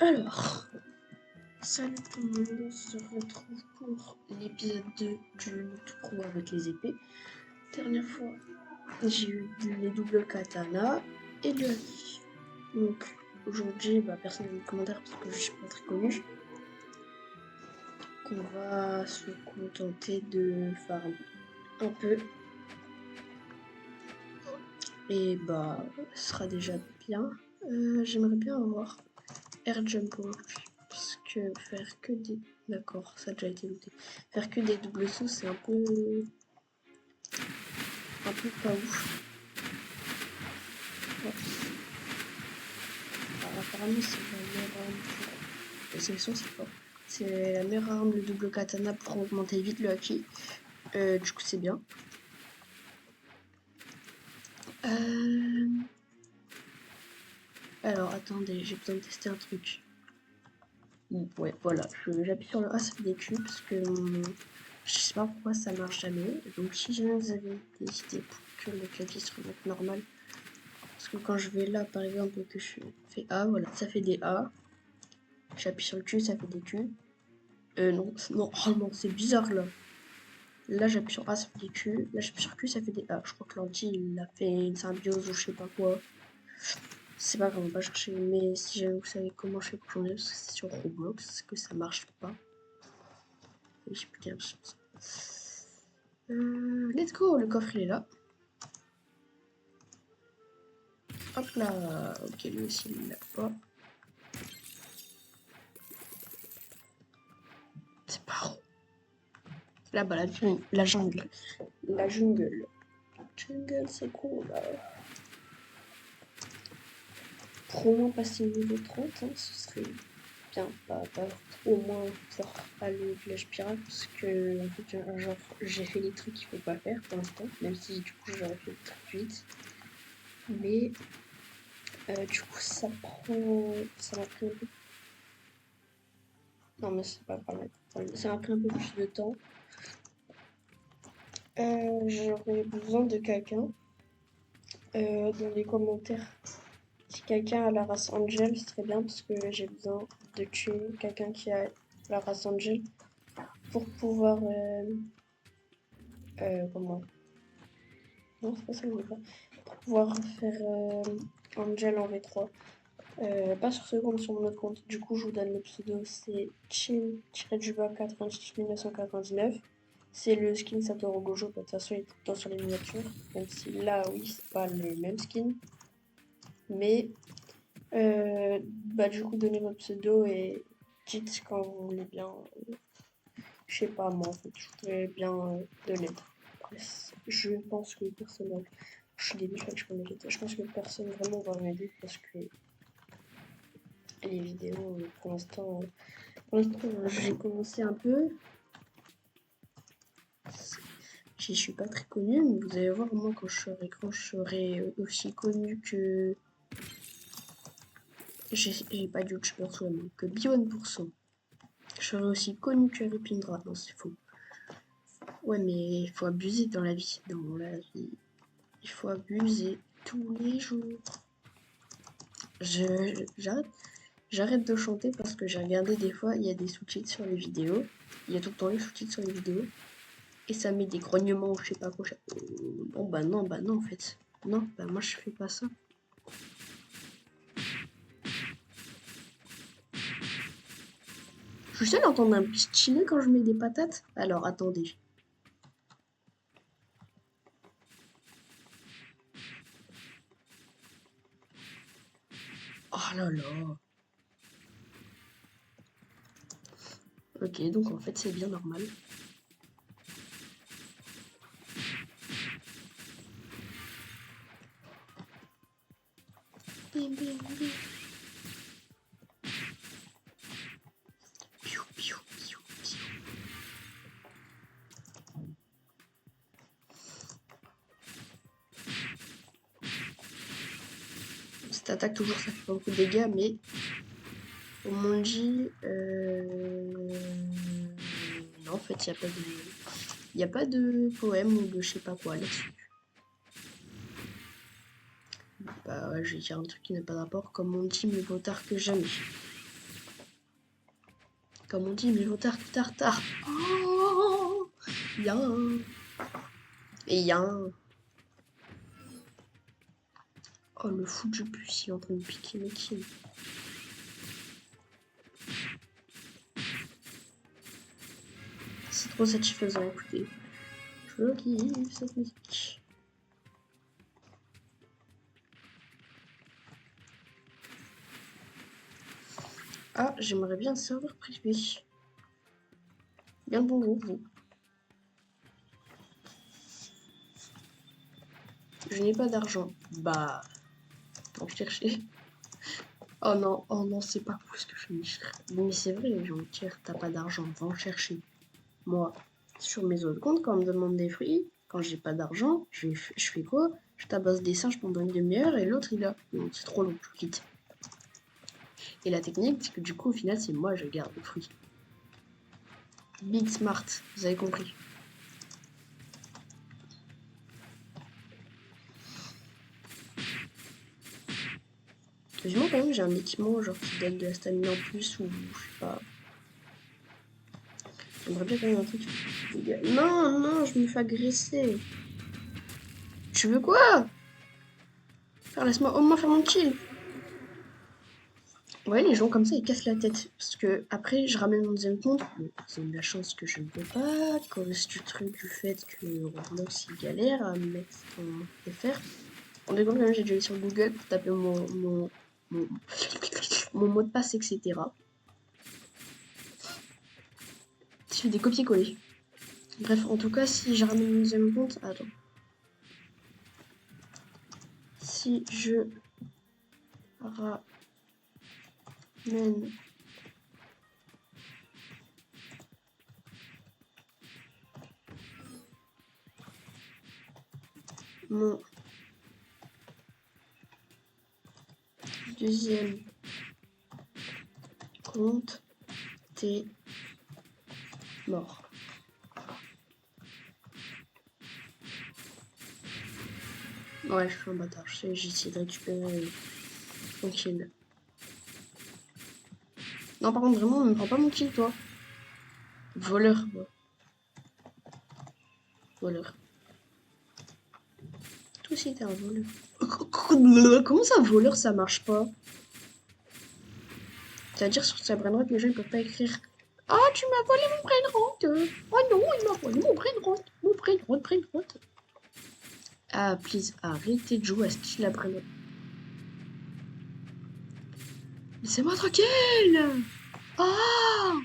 Alors, salut tout le monde, on se retrouve pour l'épisode 2 du Loot Pro avec les épées. Dernière fois, j'ai eu les doubles katana et le haki. Donc, aujourd'hui, personne n'a mis de commentaire parce que je suis pas très connue. On va se contenter de farm un peu. Et ce sera déjà bien. J'aimerais bien avoir Air Jump aujourd'hui. Parce que faire que des... D'accord, ça a déjà été looté. Faire que des doubles sauts, c'est un peu pas ouf. Ouais. Alors, apparemment, c'est la meilleure arme pour... La sélection, c'est pas. C'est la meilleure arme, le double katana pour augmenter vite le haki. Du coup, c'est bien. Alors, attendez, j'ai besoin de tester un truc. Ouais, voilà, j'appuie sur le A, ça fait des cubes, parce que je sais pas pourquoi ça marche jamais. Donc si jamais vous avez des idées pour que le clavier se remette normal, parce que quand je vais là, par exemple, que je fais A, voilà, ça fait des A. J'appuie sur le Q, ça fait des Q. Non, oh non, c'est bizarre là. Là, j'appuie sur A, ça fait des Q. Là, j'appuie sur Q, ça fait des A. Je crois que l'anti, il a fait une symbiose ou je sais pas quoi. C'est pas grave, on va pas chercher, mais si jamais vous savez comment je fais pour changer, parce que c'est sur Roblox, que ça marche pas. J'ai plus qu'à chance. Let's go, le coffre il est là. Hop là, ok, lui aussi il l'a pas. C'est pas où. Là-bas, la jungle. La jungle. Jungle, c'est cool là. Pour au moins passer niveau 30, hein, ce serait bien. Pas au moins pouvoir aller au village pirate, parce que en fait, genre, j'ai fait des trucs qu'il faut pas faire pour l'instant, même si du coup j'aurais fait des trucs vite. Mais du coup, ça m'a pris un peu. Non, mais c'est pas grave. Ça m'a pris un peu plus de temps. J'aurais besoin de quelqu'un dans les commentaires. Si quelqu'un a la race Angel, c'est très bien parce que j'ai besoin de tuer quelqu'un qui a la race Angel pour pouvoir. Comment? Non, c'est pas ça que je veux pas. Pour pouvoir faire Angel en V3. Pas sur ce compte, sur mon autre compte. Du coup, je vous donne le pseudo, c'est Chin-Juba98 1999. C'est le skin Satoru Gojo, de toute façon il est tout le temps sur les miniatures. Même si là, oui, c'est pas le même skin. Mais, du coup, donnez votre pseudo et dites quand vous voulez bien. Je sais pas, moi, en fait, je voudrais bien de l'aide. Je pense que personne. Je suis débile, je peux m'aider. Je pense que personne vraiment va m'aider parce que les vidéos, pour l'instant, j'ai commencé un peu. Je suis pas très connue, mais vous allez voir, moi, quand je serai aussi connue que. J'ai pas de youtubeur soi même, que Bion%. Je serai aussi connue que Ripindra. Non, c'est faux. Ouais, mais il faut abuser dans la vie. Dans la vie. Il faut abuser tous les jours. J'arrête de chanter parce que j'ai regardé des fois, il y a des sous-titres sur les vidéos. Il y a tout le temps les sous-titres sur les vidéos. Et ça met des grognements ou je sais pas quoi. Non, non, en fait. Non, moi je fais pas ça. Je suis seule à entendre un petit chili quand je mets des patates. Alors attendez. Oh là là. Ok, donc en fait c'est bien normal. Bim, bim, bim. Piou, piou, piou, piou. Cette attaque toujours ça fait pas beaucoup de dégâts, mais au Monji, non en fait il n'y a pas de poème ou de je sais pas quoi là-dessus. Bah ouais, je vais dire un truc qui n'a pas de rapport, comme on dit, mieux vaut tard que jamais. Comme on dit, mieux vaut tard que tard. Oh, bien. Et bien. Oh, le fou du bus, il est en train de piquer mes kills. C'est trop satisfaisant, écoutez. Je kiffe cette musique. Ah, j'aimerais bien un serveur privé. Bien bon groupe, vous. Je n'ai pas d'argent. Bah, on chercher. Oh non, c'est pas cool ce que je me dis. Mais c'est vrai, Jean-Pierre, t'as pas d'argent, va en chercher. Moi, sur mes autres comptes, quand on me demande des fruits, quand j'ai pas d'argent, je fais quoi? Je tabasse des singes pendant une demi-heure et l'autre il a. Non, c'est trop long, je quitte. Et la technique, c'est que du coup, au final, c'est moi je garde le fruit. Big smart, vous avez compris. Vivement quand même, j'ai un équipement genre qui donne de la stamina en plus ou je sais pas. J'aimerais bien quand même un truc. Non, je me fais agresser. Tu veux quoi? Laisse-moi au moins faire mon kill. Ouais, les gens comme ça, ils cassent la tête. Parce que après, je ramène mon deuxième compte. Mais c'est de la chance que je ne peux pas. À cause du truc du fait que Roblox, il galère à mettre en FR. En deux secondes, quand même, j'ai dû aller sur Google pour taper mon mot de passe, etc. Je fais des copier-coller. Bref, en tout cas, si je ramène mon deuxième compte... Attends. Si je ramène mon deuxième compte, t'es mort. Ouais, je suis un bâtard. J'ai essayé de récupérer mon kill. Non, par contre, vraiment, ne me prends pas mon kill, toi. Voleur, moi. Voleur. Toi aussi, t'es un voleur. Comment ça, voleur, ça marche pas? C'est-à-dire, sur sa brain rot, les gens ils peuvent pas écrire « Ah, tu m'as volé mon brain rot !»« Oh non, il m'a volé mon brain rot !»« Mon brain rot !» Ah, please, arrêtez de jouer à ce style la brain rot. Laissez-moi tranquille. Ah,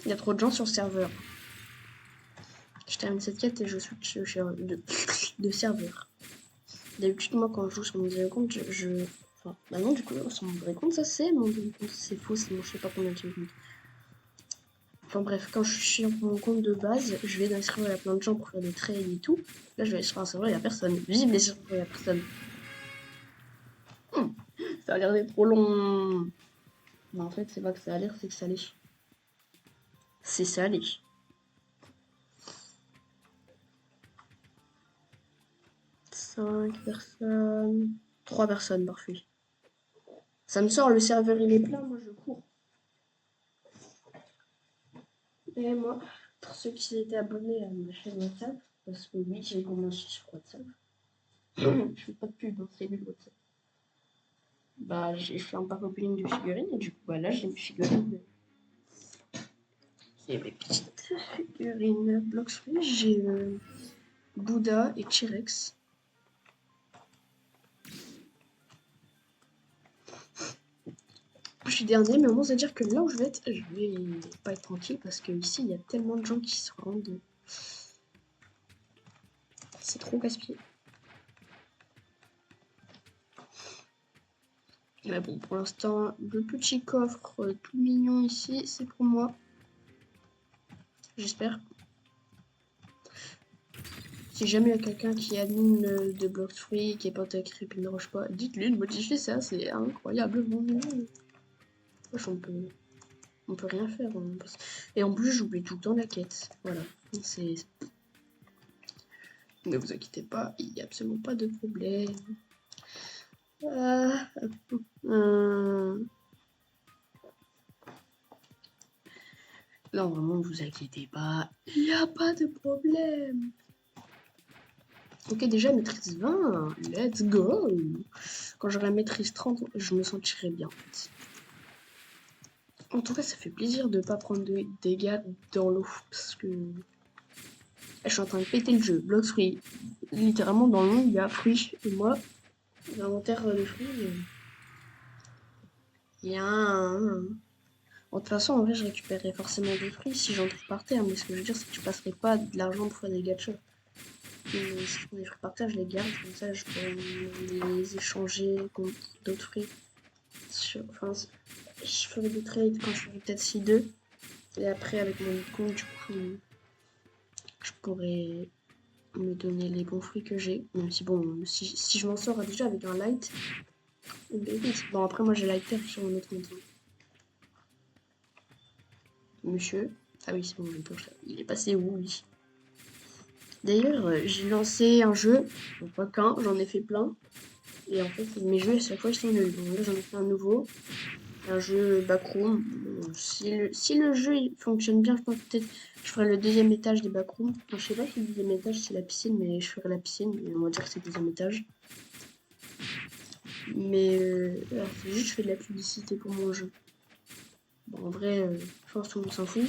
il y a trop de gens sur le serveur. Je termine cette quête et je switch de serveur. D'habitude, moi, quand je joue sur mon deuxième compte, Enfin, maintenant, du coup, sur mon vrai compte, ça c'est mon deuxième compte. C'est faux, sinon je sais pas combien de compte. Enfin bref, quand je suis sur mon compte de base, je vais dans les serveurs, il y a plein de gens pour faire des trades et tout. Là, je vais aller sur un serveur, il n'y a personne. Vive les serveurs, il n'y a personne. Ça a l'air d'être trop long. Mais en fait, c'est pas que ça a l'air, c'est que ça l'est. C'est salé. Cinq personnes. 3 personnes, parfait. Ça me sort, le serveur il est plein, moi je cours. Et moi, pour ceux qui étaient abonnés à ma chaîne WhatsApp, parce que oui, j'ai commencé sur WhatsApp. Je fais pas de pub, hein, c'est nul WhatsApp. Bah, j'ai fait un pack opening de figurines et du coup, bah là, j'ai mes figurines. J'ai mes petites figurines Bloxfree. J'ai Bouddha et T-Rex. Je suis dernier, mais au moins, ça veut dire que là où je vais pas être tranquille parce que ici, il y a tellement de gens qui se rendent. C'est trop gaspillé. Mais bon, pour l'instant, le petit coffre tout mignon ici, c'est pour moi. J'espère. Si jamais il y a quelqu'un qui admine de Bloxfree, qui est pote avec Ripin Roche pas, dites-lui de modifier ça, c'est incroyablement mieux. Wesh, on peut rien faire. Et en plus, j'oublie tout le temps la quête. Voilà. C'est. Ne vous inquiétez pas, il n'y a absolument pas de problème. Non, vraiment, ne vous inquiétez pas, il n'y a pas de problème. Ok, déjà maîtrise 20, let's go. Quand j'aurai maîtrise 30, je me sentirai bien en fait. En tout cas, ça fait plaisir de ne pas prendre de dégâts dans l'eau, parce que je suis en train de péter le jeu. Blox fruits, littéralement dans le monde, il y a fruits, et moi, l'inventaire de fruits, il y a un... Bon, de toute façon, en vrai, je récupérerais forcément des fruits si j'en trouve par terre, mais ce que je veux dire, c'est que je passerai pas de l'argent pour faire des gachas. Mais si je trouve des fruits par terre, je les garde, comme ça, je pourrais les échanger contre d'autres fruits. Enfin, je ferai des trades quand je ferai peut-être C2. Et après, avec mon compte, du coup, je pourrais me donner les bons fruits que j'ai. Même si, bon, si je m'en sors déjà avec un light, bon, après, moi, j'ai lighter sur mon autre compte. Monsieur. Ah oui, c'est bon, j'ai planché. Il est passé où, lui? D'ailleurs, j'ai lancé un jeu, bon, pas qu'un, j'en ai fait plein. Et en fait, mes jeux, à chaque fois, ils sont nuls. Donc là, j'en ai fait un nouveau. Un jeu backroom. Bon, si le jeu il fonctionne bien, je pense peut-être je ferai le deuxième étage des backrooms. Enfin, je sais pas si le deuxième étage c'est la piscine, mais je ferai la piscine. Et on va dire que c'est le deuxième étage. Mais c'est juste je fais de la publicité pour mon jeu. Bon, en vrai, je pense que tout le monde s'en fout.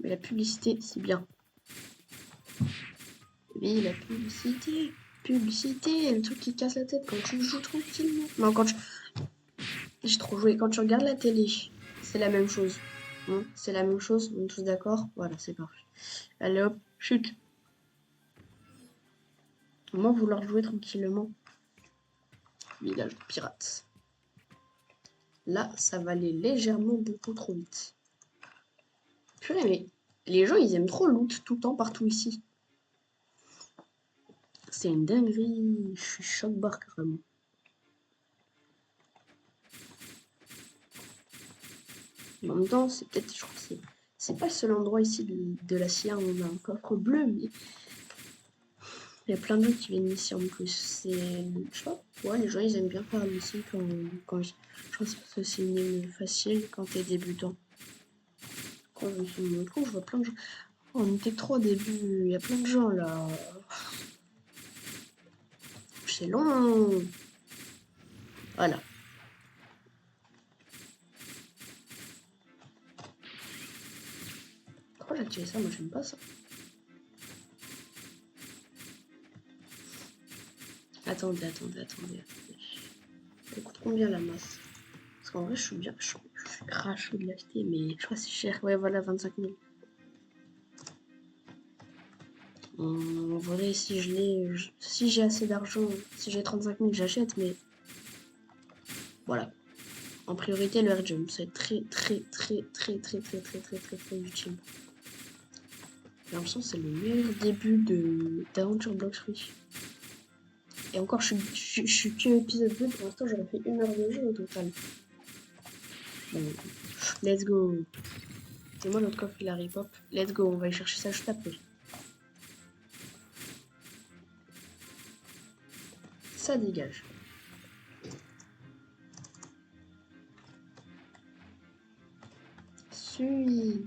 Mais la publicité, c'est bien. Oui, la publicité. Publicité, le truc qui casse la tête quand tu joues tranquillement. Non, quand tu... J'ai trop joué. Quand tu regardes la télé, c'est la même chose. Hein, c'est la même chose, on est tous d'accord? Voilà, c'est parfait. Allez hop, chute. Moi, vouloir jouer tranquillement. Village de pirates. Là, ça va aller légèrement beaucoup trop vite. Purée, mais les gens, ils aiment trop loot tout le temps, partout ici. C'est une dinguerie. Je suis choc-barre carrément. En même temps, c'est peut-être, je crois que c'est pas le seul endroit ici de la CIA où on a un coffre bleu, mais il y a plein de gens qui viennent ici en plus. C'est, je sais pas, ouais, les gens ils aiment bien faire ici quand je pense que c'est une île facile quand t'es débutant. Quand je suis mon compte, je vois plein de gens. Oh, on était trop au début, il y a plein de gens là. C'est long. Voilà. Pourquoi j'ai activé ça? Moi j'aime pas ça. Attendez. Ça coûte combien la masse? Parce qu'en vrai, je suis grave chaud de l'acheter, mais je crois que c'est cher. Ouais, voilà, 25 000. En vrai, si j'ai assez d'argent, si j'ai 35 000, j'achète, mais voilà. En priorité, le air jump, c'est très utile. J'ai l'impression que c'est le meilleur début d'aventure Blox Fruits. Et encore, je suis que épisode 2, pour l'instant, j'aurais fait 1 heure de jeu au total. Bon, let's go. C'est moi notre coffre, il arrive, hop. Let's go, on va aller chercher ça juste après. Ça dégage. Suis.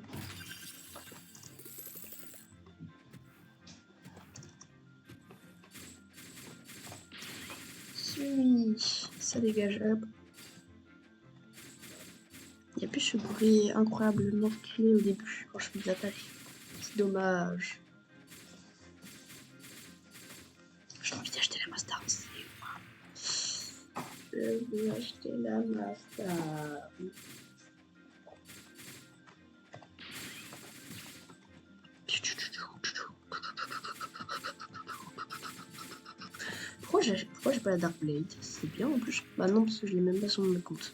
Ça dégage, hop. Il n'y a plus ce bruit incroyablement clé au début quand je fais des attaques. C'est dommage. J'ai envie d'acheter la Master. Je veux acheter la Master. Pourquoi j'ai pas la Dark Blade? C'est bien en plus. Bah non, parce que je l'ai même pas sur mon compte.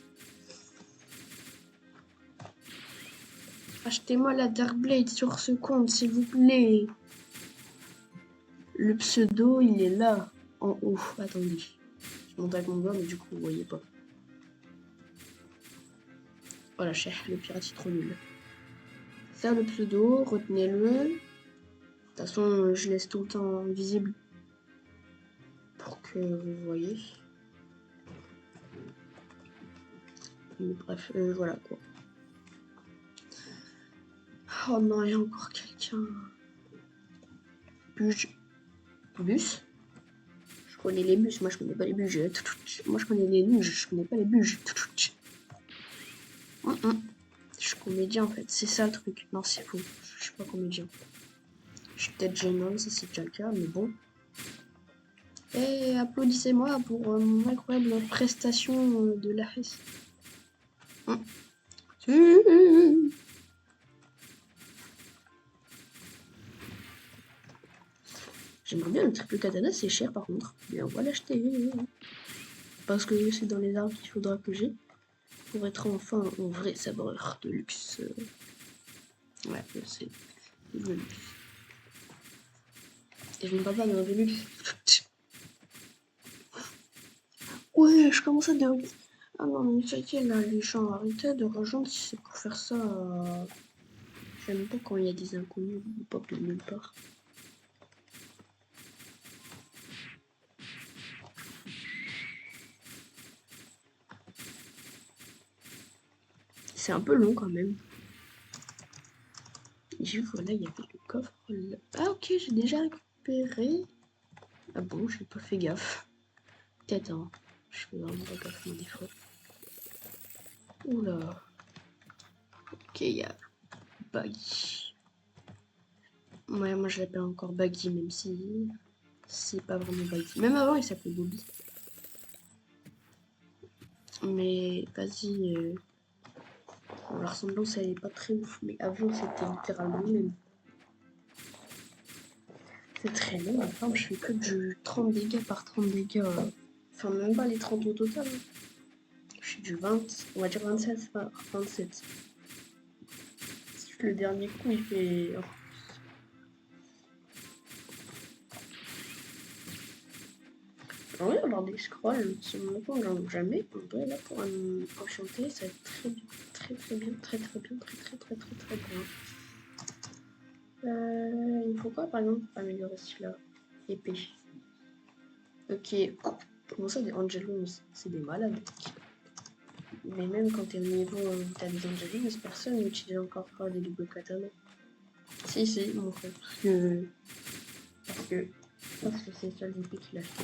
Achetez-moi la Dark Blade sur ce compte, s'il vous plaît. Le pseudo, il est là, en haut. Attendez. Je monte avec mon doigt, mais du coup, vous voyez pas. Voilà, cher, le pirate est trop nul. Ça, le pseudo, retenez-le. toute façon, je laisse tout le temps visible pour que vous voyez. Mais bref, voilà quoi. Oh non, il y a encore quelqu'un. Bus. Je connais les bus, moi je connais pas les bus. Moi je connais les nuges, je connais pas les bus. Je suis comédien en fait, c'est ça le truc. Non, c'est faux, je suis pas comédien. Je suis peut-être gênant, ça c'est déjà le cas, mais bon. Et applaudissez-moi pour mon incroyable prestation de la fesse. J'aimerais bien le triple katana, c'est cher par contre. Mais on va l'acheter. Parce que c'est dans les arbres qu'il faudra que j'ai. Pour être enfin un vrai sabreur de luxe. Ouais, c'est le luxe. Et je ne parle pas d'un de luxe. Ouais, je commence à dire. Ah non, mais ça y est, là, les gens, arrêtez de rejoindre si c'est pour faire ça. J'aime pas quand il y a des inconnus qui pop de nulle part. C'est un peu long quand même. Et voilà, il y avait le coffre là. Ah ok, j'ai déjà récupéré. Ah bon, j'ai pas fait gaffe. Peut-être, hein. Je fais vraiment pas gaffe, des fois. Oula. Ok, il y a Baggy. Ouais, moi je l'appelle encore Baggy, même si c'est pas vraiment Baggy. Même avant, il s'appelait Bobby. Mais vas-y, la ressemblance elle est pas très ouf, mais avant c'était littéralement le même. C'est très long, enfin je fais que du 30 dégâts par 30 dégâts. Enfin même pas les 30 au total. Hein. Je suis du 20, on va dire 27 par 27. Le dernier coup il fait... En vrai, avoir des scrolls sur mon compte, j'en ai jamais. En vrai, là, pour enchanter, ça va être très bien. Très bien, très bien. Il faut quoi, par exemple, pour améliorer celui-là? Épée. Ok. Comment ça, des Angelos? C'est des malades. Mais même quand t'es au niveau où t'as des Angelos, personne n'utilise encore pas des doubles katana. Si, mon frère. Parce que c'est le seul épée qu'il a acheté.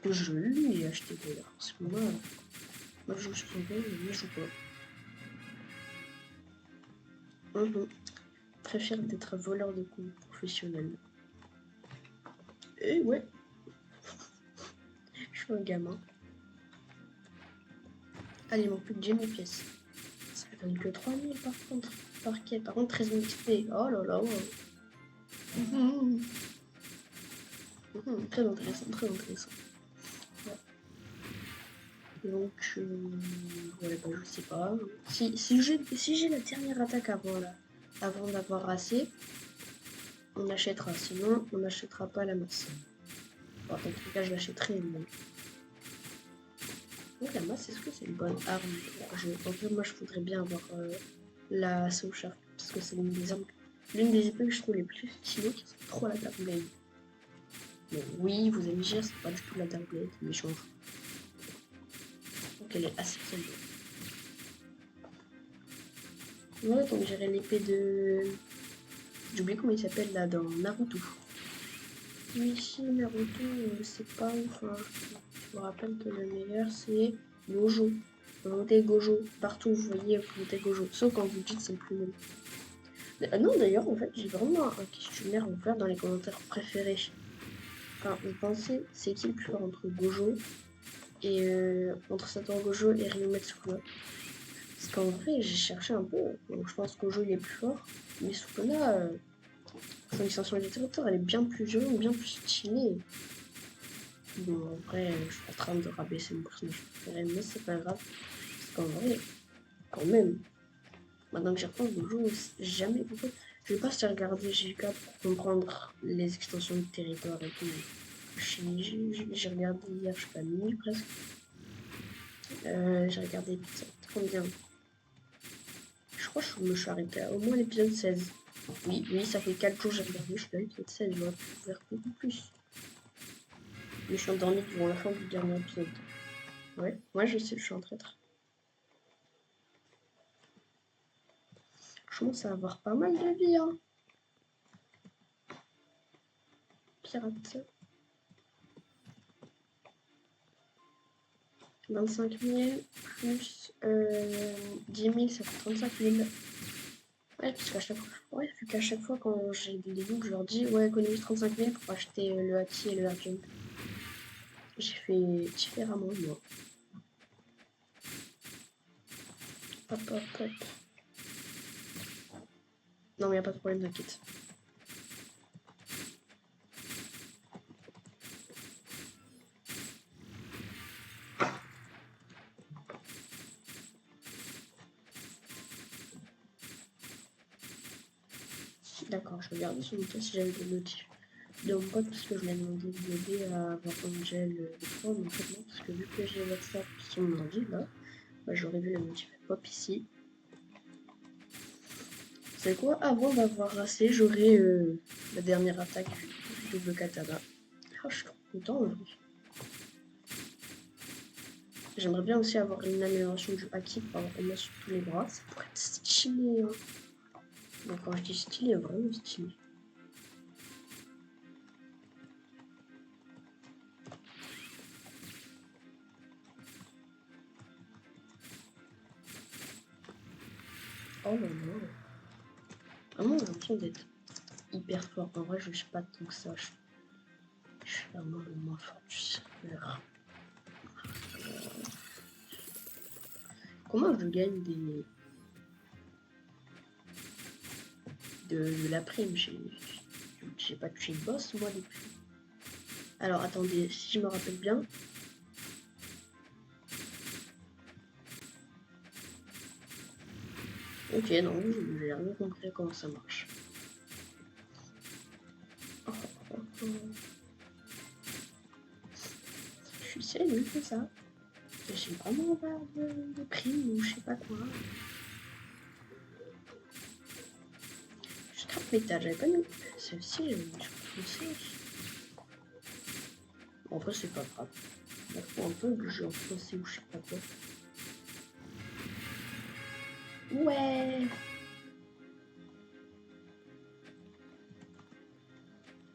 Je lui ai acheté d'ailleurs. Parce que moi je joue sur mais lui je joue pas. Très fier d'être voleur de coups professionnel. Et ouais. Je suis un gamin. Allez, il manque plus que 10 000 pièces. Ça fait que 3000 par contre. Par quête. Par contre, 13 000 XP. Oh là là. Très intéressant, très intéressant. Ouais. Donc, ouais, bah, je sais pas. Si j'ai la dernière attaque avant d'avoir assez, on achètera. Sinon, on n'achètera pas la masse. Bon, dans tout cas, je l'achèterai. Mais... Donc, la masse, est-ce que c'est une bonne arme? En fait, moi, je voudrais bien avoir la Soul Shark. Parce que c'est l'une des épées que je trouve les plus stylées. C'est trop la Dark Blade. Mais oui, vous allez me dire, c'est pas du tout la Dark Blade, mais je m'en fous. Donc, elle est assez solide. Ouais, donc j'irai l'épée de... J'ai oublié comment il s'appelle là dans Naruto. Mais ici, Naruto, c'est pas ouf. Hein. Je me rappelle que le meilleur c'est Gojo. Votez Gojo. Partout, vous voyez, votez Gojo. Sauf quand vous dites c'est le plus nul. Non, d'ailleurs, en fait, j'ai vraiment un questionnaire ouvert dans les commentaires préférés. Enfin, vous pensez, c'est qui le plus fort entre Gojo et entre Satoru Gojo et Ryumetsu Sukuna? Parce qu'en vrai, j'ai cherché un peu. Donc, je pense que Gojo il est plus fort, mais Sukuna, son extension littérature, elle est bien plus violente, bien plus stylée. Bon, en vrai, je suis en train de rabaisser mon personnage préféré, mais c'est pas grave. Parce qu'en vrai, quand même, maintenant que j'y repense, Gojo, jamais. En fait, je vais pas se regarder JK pour comprendre les extensions de territoire et tout. J'ai regardé hier, je sais pas, minuit presque. J'ai regardé épisode combien? Je crois que je me suis arrêtée à au moins l'épisode 16. Oui, ça fait 4 jours j'ai regardé, je suis là, épisode 16, j'aurais pu faire beaucoup plus. Mais je suis endormie devant la fin du dernier épisode. Ouais, moi je sais, je suis en traître. Je commence à avoir pas mal de vie, hein. Pirate. 25 000 plus 10 000, ça fait 35 000. Ouais, parce qu'à chaque fois, ouais, vu qu'à chaque fois quand j'ai des débuts, je leur dis ouais, économise 35 000 pour acheter le haki et le hard-jump. J'ai fait différemment, moi. Hop, hop, hop. Non, mais y a pas de problème, t'inquiète. D'accord, je regardais sur mon cas si j'avais des notifs de mon pote parce que je lui ai demandé de m'aider à avoir Angel le 3, mais en fait non, parce que vu que j'ai WhatsApp sur mon ordi là, bah, j'aurais vu la notif pop ici. C'est quoi? Avant d'avoir assez, j'aurai la dernière attaque du double katana. Ah, je suis trop content aujourd'hui. J'aimerais bien aussi avoir une amélioration du haki pour avoir au moins sur tous les bras. Ça pourrait être stylé. Hein. Donc quand je dis stylé, vraiment stylé. Oh là là. Vraiment, j'ai l'impression d'être hyper fort. En vrai, je sais pas tant que ça. Je suis vraiment le moins fort du serveur. Comment je gagne de la prime? J'ai pas touché de boss moi depuis. Alors attendez, si je me rappelle bien. Ok, non, j'ai rien compris comment ça marche. Je suis sérieux, c'est ça. J'ai vraiment pas de prime ou je sais pas quoi. Je trappe métal, j'avais pas mis. Celle-ci, j'avais mis sur français. En vrai, c'est pas grave. Il faut un peu que je en français ou je sais pas quoi. Ouais.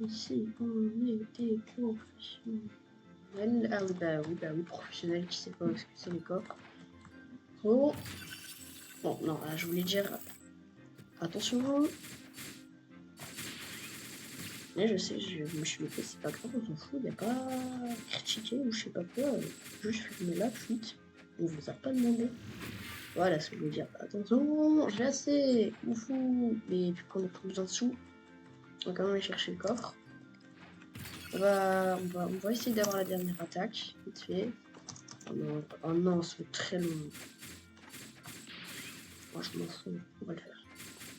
Ici, on était professionnels. Ah oui, bah oui, professionnel qui sait pas où c'est les coffres. Oh. Bon, non, là, je voulais dire. Attention. Mais je sais, je me suis dit, c'est pas grave, on s'en fout, y a pas critiquer ou je sais pas quoi. Juste filmer la fuite. On vous a pas demandé. Voilà ce que je veux dire. Attention, j'ai assez. Oufou. Mais vu qu'on a trop besoin de sous, on va quand même aller chercher le coffre. On va essayer d'avoir la dernière attaque. Vite fait. Oh non, ça fait très long. Moi, je m'en fous. On va le faire.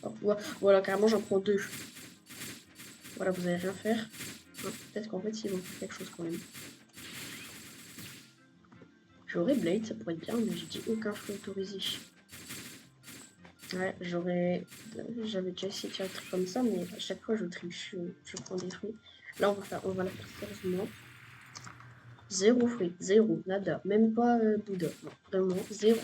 Oh, voilà, carrément, j'en prends 2. Voilà, vous allez rien faire. Peut-être qu'en fait, ils vont faire quelque chose quand même. J'aurais Blade, ça pourrait être bien, mais j'ai dit aucun fruit autorisé. Ouais, j'avais déjà essayé de faire un truc comme ça, mais à chaque fois je triche, je prends des fruits. Là, on va la faire sérieusement. 0 fruit, 0, nada, même pas Bouddha, non, vraiment 0.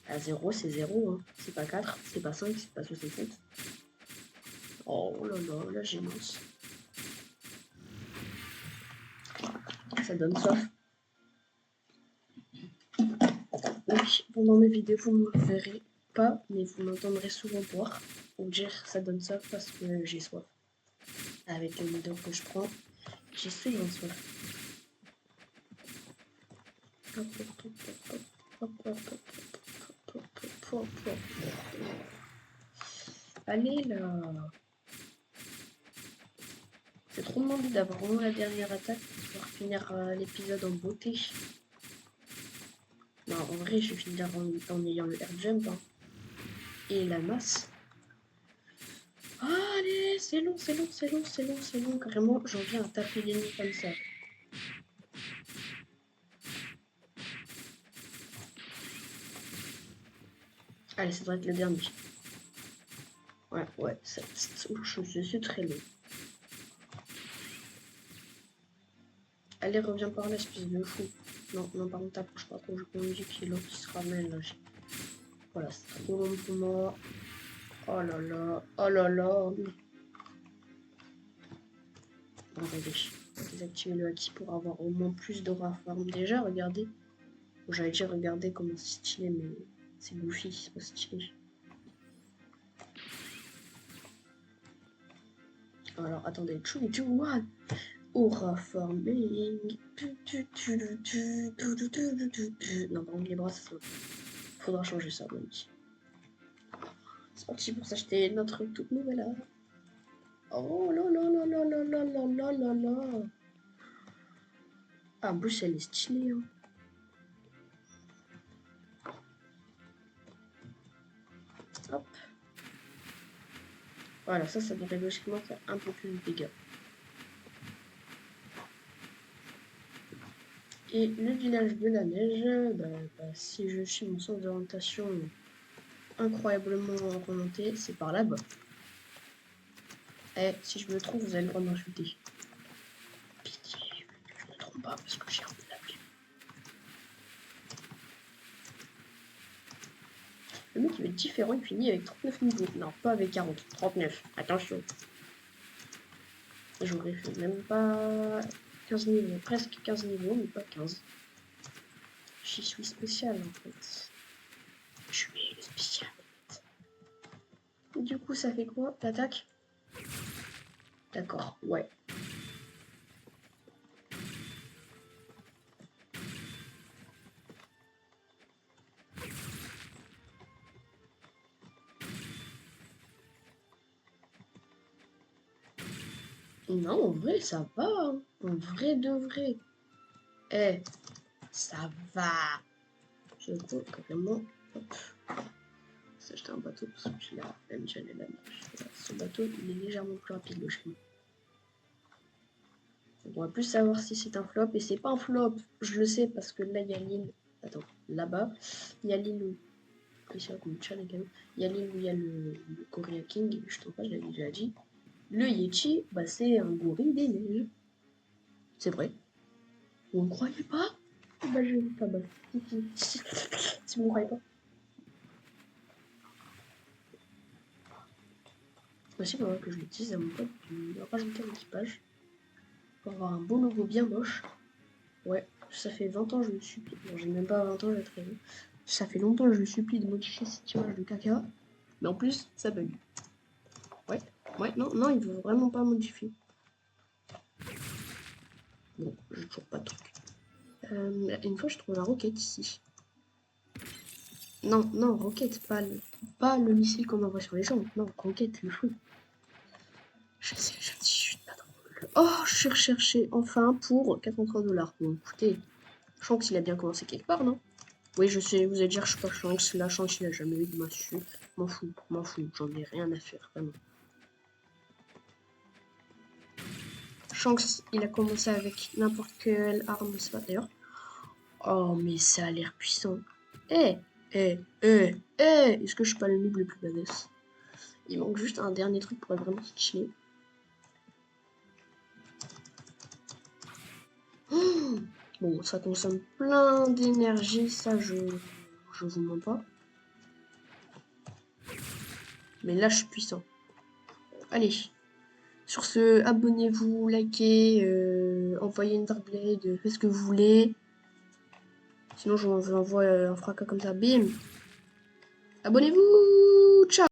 À 0, c'est 0, hein. C'est pas 4, c'est pas 5, c'est pas 67. Oh là là, la gênance. Ça donne soif. Oui, pendant mes vidéos, vous ne me verrez pas, mais vous m'entendrez souvent boire ou dire ça donne soif parce que j'ai soif. Avec les vidéos que je prends, j'ai souvent soif. Allez là. C'est trop demandé d'avoir vraiment la dernière attaque pour pouvoir finir l'épisode en beauté. Non, en vrai, je vais finir en ayant le air jump hein. Et la masse. Ah, allez, c'est long, c'est long, c'est long, c'est long, c'est long. Carrément, j'en viens à taper l'ennemi comme ça. Allez, ça doit être le dernier. Ouais, c'est très long. Allez, reviens par là, espèce de fou. Non, par contre, t'approches pas trop, je me dis qu'il y a l'autre qui se ramène là. Voilà, c'est trop long pour moi. Oh là là, oh là là. Bon, attendez, je vais désactiver le haki pour avoir au moins plus d'aura farm. Déjà, regardez. Bon, j'avais déjà regardé comment c'est stylé, mais c'est goofy, c'est pas stylé. Alors, attendez, 3, 2, 1. Aura farming. Non, par contre, les bras, ça faudra changer ça, même. C'est parti pour s'acheter notre toute nouvelle arme. Oh là là là là là là là là là là. Ah, en plus, elle est stylée. Hein. Hop. Voilà, ça devrait logiquement faire un peu plus de dégâts. Et le village de la neige, si je suis mon sens d'orientation incroyablement remonté, c'est par là-bas. Eh, si je me trompe, vous avez le droit de m'insulter. Pitié, je me trompe pas parce que j'ai envie d'appeler. Le mec il va être différent, il finit avec 39 niveaux. Non, pas avec 40, 39. Attention. J'aurais fait même pas 15 niveaux, presque 15 niveaux, mais pas 15. J'y suis spécial en fait. Je suis le spécial. Et du coup, ça fait quoi? L'attaque? D'accord, ouais. Non, en vrai, ça va. Hein. En vrai de vrai. Eh, ça va. Je peux carrément. Hop. S'acheter un bateau parce que j'ai la même channel la marche. Ce bateau, il est légèrement plus rapide, logiquement. On va plus savoir si c'est un flop. Et c'est pas un flop. Je le sais parce que là, il y a l'île. Attends, là-bas, il y a l'île où. Il y a l'île où il y a le Korea King. Je trouve pas, je l'avais déjà dit. Le Yeti, c'est un gorille des neiges. C'est vrai. Vous ne croyez pas? Je vais pas mal. Si vous ne croyez pas. Aussi, il que je l'utilise à mon pote de rajouter un équipage. Pour avoir un beau logo bien moche. Ouais, ça fait 20 ans que je me supplie. Bon, j'ai même pas 20 ans, j'ai très vu. Ça fait longtemps que je me supplie de modifier cette image de caca. Mais en plus, ça bug. Ouais, non, il veut vraiment pas modifier. Bon, j'ai toujours pas de truc. Une fois, je trouve la roquette ici. Non, roquette, pas le missile qu'on envoie sur les gens. Non, roquette, le fou. Je sais, je me suis pas drôle. Oh, je suis recherché enfin pour 83 $. Bon, écoutez, Shanks, il a bien commencé quelque part, non? Oui, je sais, vous allez dire que je suis pas Shanks. Là, Shanks, il a jamais eu de massue. M'en fous, j'en ai rien à faire, vraiment. Shanks, il a commencé avec n'importe quelle arme, c'est pas d'ailleurs. Oh, mais ça a l'air puissant. Est-ce que je suis pas le noob le plus badass? Il manque juste un dernier truc pour être vraiment stylé. Oh, bon, ça consomme plein d'énergie, ça je vous mens pas. Mais là, je suis puissant. Allez. Sur ce, abonnez-vous, likez, envoyez une Dark Blade, faites ce que vous voulez. Sinon, je vous envoie un fracas comme ça. Bim. Abonnez-vous. Ciao.